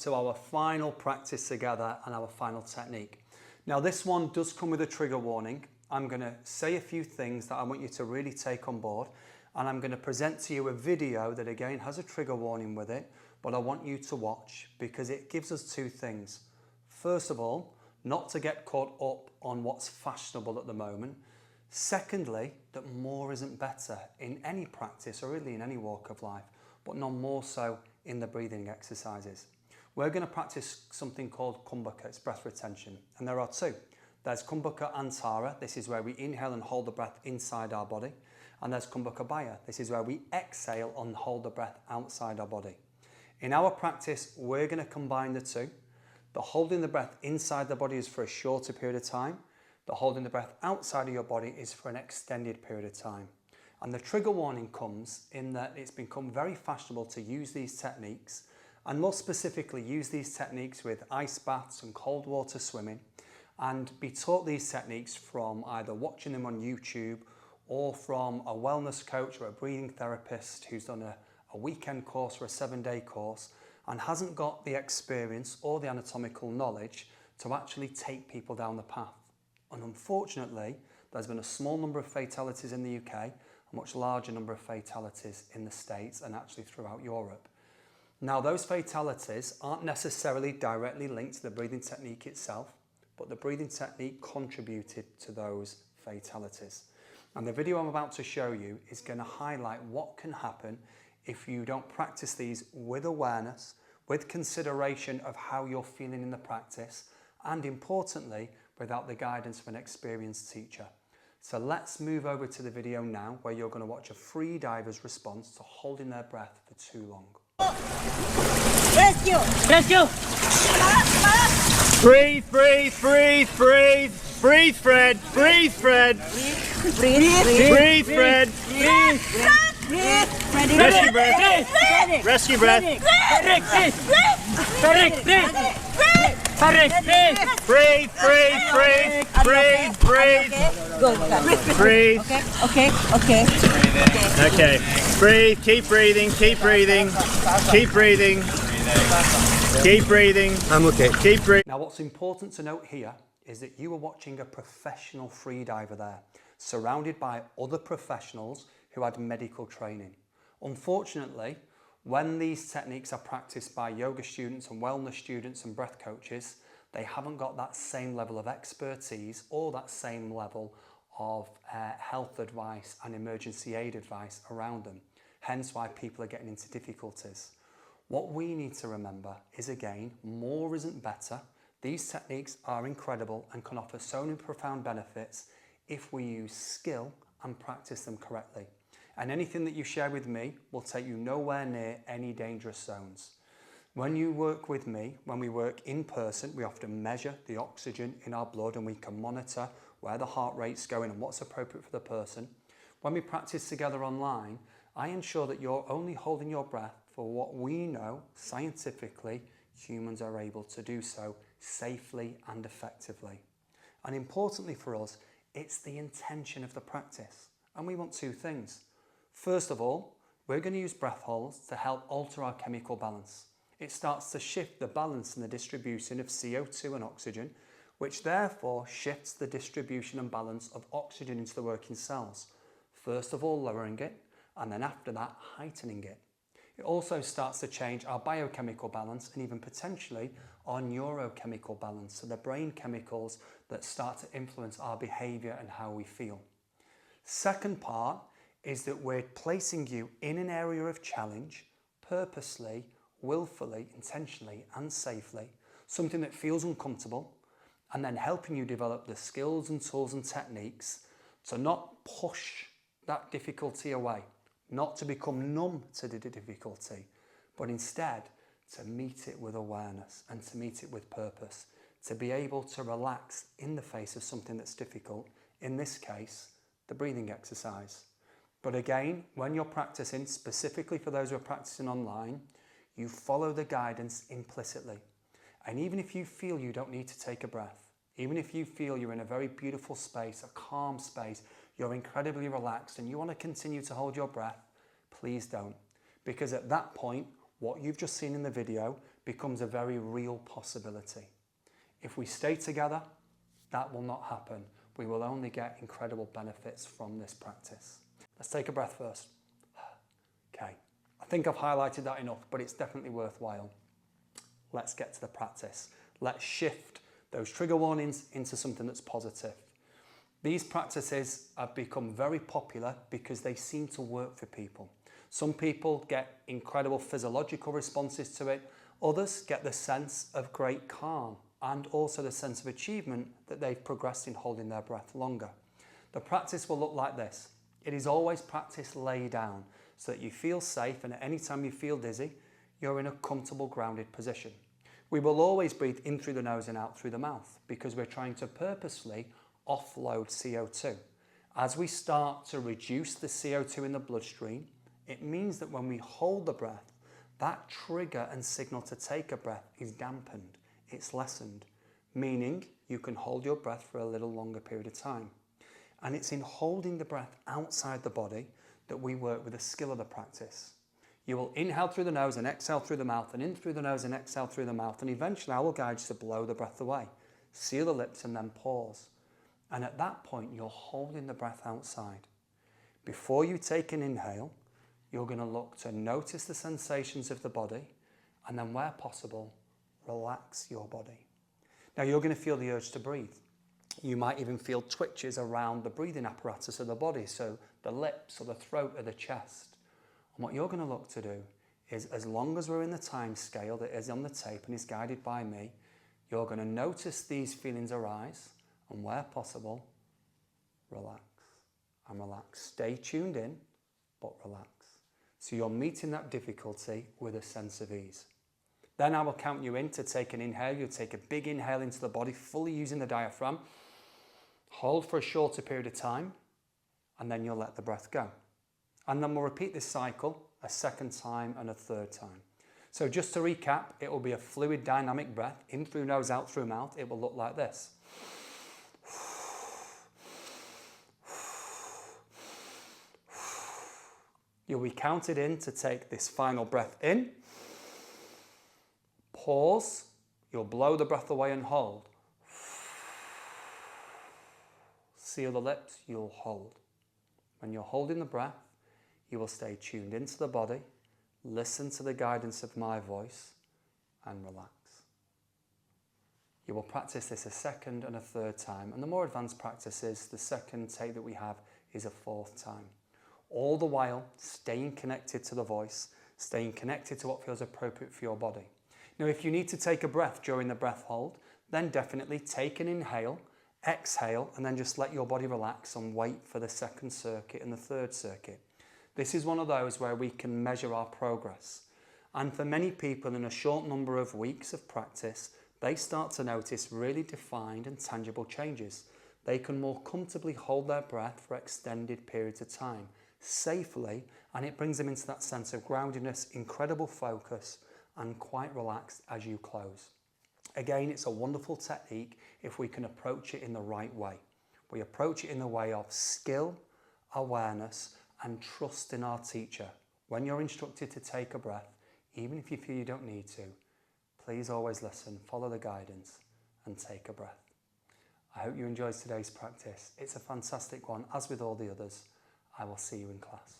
to our final practice together and our final technique. Now this one does come with a trigger warning. I'm going to say a few things that I want you to really take on board, and I'm going to present to you a video that again has a trigger warning with it, but I want you to watch because it gives us two things. First of all, not to get caught up on what's fashionable at the moment. Secondly, that more isn't better in any practice or really in any walk of life, but none more so in the breathing exercises. We're going to practice something called Kumbhaka, it's breath retention, and there are two. There's Kumbhaka Antara, this is where we inhale and hold the breath inside our body, and there's Kumbhaka Baya, this is where we exhale and hold the breath outside our body. In our practice, we're going to combine the two. The holding the breath inside the body is for a shorter period of time. The holding the breath outside of your body is for an extended period of time. And the trigger warning comes in that it's become very fashionable to use these techniques, and more specifically use these techniques with ice baths and cold water swimming, and be taught these techniques from either watching them on YouTube or from a wellness coach or a breathing therapist who's done a weekend course or a 7-day course and hasn't got the experience or the anatomical knowledge to actually take people down the path. And unfortunately, there's been a small number of fatalities in the UK, a much larger number of fatalities in the States and actually throughout Europe. Now, those fatalities aren't necessarily directly linked to the breathing technique itself, but the breathing technique contributed to those fatalities. And the video I'm about to show you is going to highlight what can happen if you don't practice these with awareness, with consideration of how you're feeling in the practice, and importantly, without the guidance of an experienced teacher. So let's move over to the video now where you're going to watch a free diver's response to holding their breath for too long. Rescue! Rescue! Breathe, breathe, breathe, breathe. Breathe, Fred. Breathe, Fred. Breathe, Fred. Rescue breath. Rescue breath. Breathe, breathe, breathe, breathe, breathe. Breathe. Okay. Okay. Breathe. Keep breathing. Keep breathing. Keep breathing. Keep breathing. I'm okay. Keep breathing. Now, what's important to note here is that you are watching a professional freediver there, surrounded by other professionals who had medical training. Unfortunately, when these techniques are practiced by yoga students and wellness students and breath coaches, they haven't got that same level of expertise or that same level of health advice and emergency aid advice around them. Hence why people are getting into difficulties. What we need to remember is, again, more isn't better. These techniques are incredible and can offer so many profound benefits if we use skill and practice them correctly. And anything that you share with me will take you nowhere near any dangerous zones. When you work with me, when we work in person, we often measure the oxygen in our blood and we can monitor where the heart rate's going and what's appropriate for the person. When we practice together online, I ensure that you're only holding your breath for what we know scientifically humans are able to do so safely and effectively. And importantly for us, it's the intention of the practice. And we want two things. First of all, we're going to use breath holds to help alter our chemical balance. It starts to shift the balance and the distribution of CO2 and oxygen, which therefore shifts the distribution and balance of oxygen into the working cells. First of all, lowering it, and then after that, heightening it. It also starts to change our biochemical balance and even potentially our neurochemical balance, so the brain chemicals that start to influence our behaviour and how we feel. Second part is that we're placing you in an area of challenge, purposely, willfully, intentionally and safely, something that feels uncomfortable, and then helping you develop the skills and tools and techniques to not push that difficulty away, not to become numb to the difficulty, but instead to meet it with awareness and to meet it with purpose, to be able to relax in the face of something that's difficult, in this case, the breathing exercise. But again, when you're practicing, specifically for those who are practicing online, you follow the guidance implicitly. And even if you feel you don't need to take a breath, even if you feel you're in a very beautiful space, a calm space, you're incredibly relaxed and you want to continue to hold your breath, please don't. Because at that point, what you've just seen in the video becomes a very real possibility. If we stay together, that will not happen. We will only get incredible benefits from this practice. Let's take a breath first. Okay, I think I've highlighted that enough, but it's definitely worthwhile. Let's get to the practice. Let's shift those trigger warnings into something that's positive. These practices have become very popular because they seem to work for people. Some people get incredible physiological responses to it. Others get the sense of great calm and also the sense of achievement that they've progressed in holding their breath longer. The practice will look like this. It is always practice lay down so that you feel safe, and at any time you feel dizzy, you're in a comfortable grounded position. We will always breathe in through the nose and out through the mouth because we're trying to purposefully offload CO2. As we start to reduce the CO2 in the bloodstream, it means that when we hold the breath, that trigger and signal to take a breath is dampened, it's lessened, meaning you can hold your breath for a little longer period of time. And it's in holding the breath outside the body that we work with the skill of the practice. You will inhale through the nose and exhale through the mouth, and in through the nose and exhale through the mouth, and eventually I will guide you to blow the breath away. Seal the lips and then pause. And at that point, you're holding the breath outside. Before you take an inhale, you're going to look to notice the sensations of the body, and then where possible, relax your body. Now you're going to feel the urge to breathe. You might even feel twitches around the breathing apparatus of the body, so the lips or the throat or the chest. And what you're going to look to do is, as long as we're in the time scale that is on the tape and is guided by me, you're going to notice these feelings arise, and where possible, relax and relax. Stay tuned in, but relax. So you're meeting that difficulty with a sense of ease. Then I will count you in to take an inhale. You'll take a big inhale into the body, fully using the diaphragm. Hold for a shorter period of time, and then you'll let the breath go. And then we'll repeat this cycle a second time and a third time. So just to recap, it will be a fluid dynamic breath, in through nose, out through mouth. It will look like this. You'll be counted in to take this final breath in. Pause. You'll blow the breath away and hold. Seal the lips, you'll hold. When you're holding the breath, you will stay tuned into the body, listen to the guidance of my voice, and relax. You will practice this a second and a third time, and the more advanced practices, the second take that we have is a fourth time. All the while staying connected to the voice, staying connected to what feels appropriate for your body. Now, if you need to take a breath during the breath hold, then definitely take an inhale, exhale, and then just let your body relax and wait for the second circuit and the third circuit. This is one of those where we can measure our progress. And for many people, in a short number of weeks of practice, they start to notice really defined and tangible changes. They can more comfortably hold their breath for extended periods of time, safely, and it brings them into that sense of groundedness, incredible focus, and quite relaxed as you close. Again, it's a wonderful technique if we can approach it in the right way. We approach it in the way of skill, awareness, and trust in our teacher. When you're instructed to take a breath, even if you feel you don't need to, please always listen, follow the guidance, and take a breath. I hope you enjoyed today's practice. It's a fantastic one, as with all the others. I will see you in class.